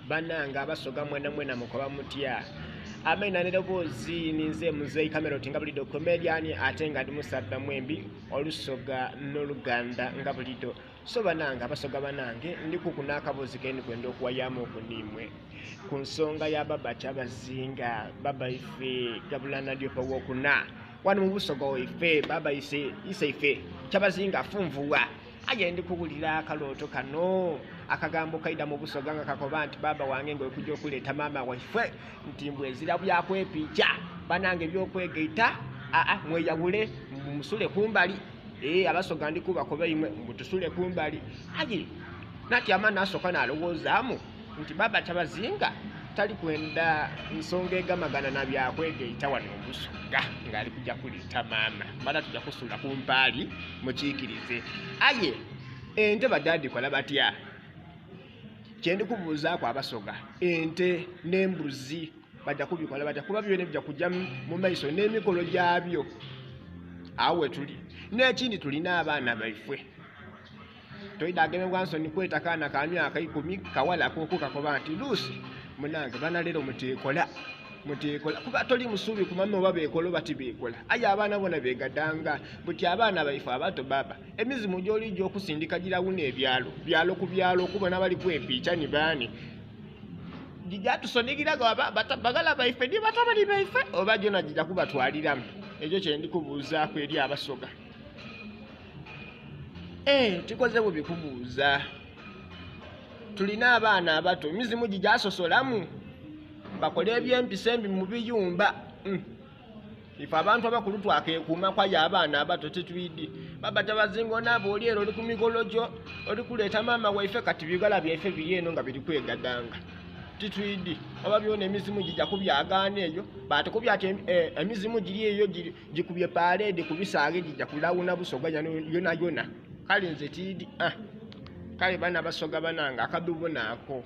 bananga abasoga mwena mukoba mutya amena ne bozi ninze mzee kamera otinga bulido comedian atenga ndi musabba mwembi olusoga n'oluganda nga bulido so bananga abasoga banange ndi kukunaka bozi keni kwendo kuwayamo kunimwe ku nsonga ya baba Kyabazinga baba ife gabulana ndio pa wokuna wanu mu busoga ife baba ife Kyabazinga funvuwa aje ndi kugulira akaloto kano akagambo kaida mu busoga nga kakoba nti baba wange ngo kujja okuleta mama waife ntimbwe zira byakwepicha banange byokwegeita mweyabule musule kumbali abasoga ndi kuba kobe imwe mutusule kumbali aje nati amana asoka nalowoozamu nti baba Kyabazinga tali kwenda nsonga egamagana na byakwegeita wano mu busoga ngali kujja kuleta mama bala tujja kusula kumbali mukiikirize aye ente badadi kola batya kyendi kubuuza kwa abasoga ente n'embuzi bajja kubikola batya kuba byone bijja kujja mu maiso n'emikolo gyabyo awe tuli n'ekindi tulina abaana baifwe toida ageme bwansoni kweta kana ka myaka 10 kawala kukakoba nti lusi munange bana lero mutekola kuba toli musubi kumama oba bekola bati bekola aya abaana bona begadanga buti abaana baifa abato baba emizimu gyoli gyo kusindika girawuna ebyalo ku byalo kubona bali kwepicha ni bani jijatu sonigiraga bagala baife ndi batabali baife oba jona jija kubatwaliramu ekyo kye ndi kubuuza ku eri abasoga tikoze bubi kubuuza tulina abaana abato emizimu gijasosolamu bakole ebyempisa embi mu biyumba ife abantu abakulu twakekuuma kwaya abaana abato tetwidi baba Kyabazinga onaba oli ero oli ku mikolo gyo oli kuleeta mama waife kati bigala byaife biri eno nga biri kwegadanga titwidi oba byona emizimu gijja kubyagaana eyo batukubya emizimu giri eyo gikubye parade kubisage gijja kulawuna busoga yona kale nze tidi kale bana basoga bananga akadubo nako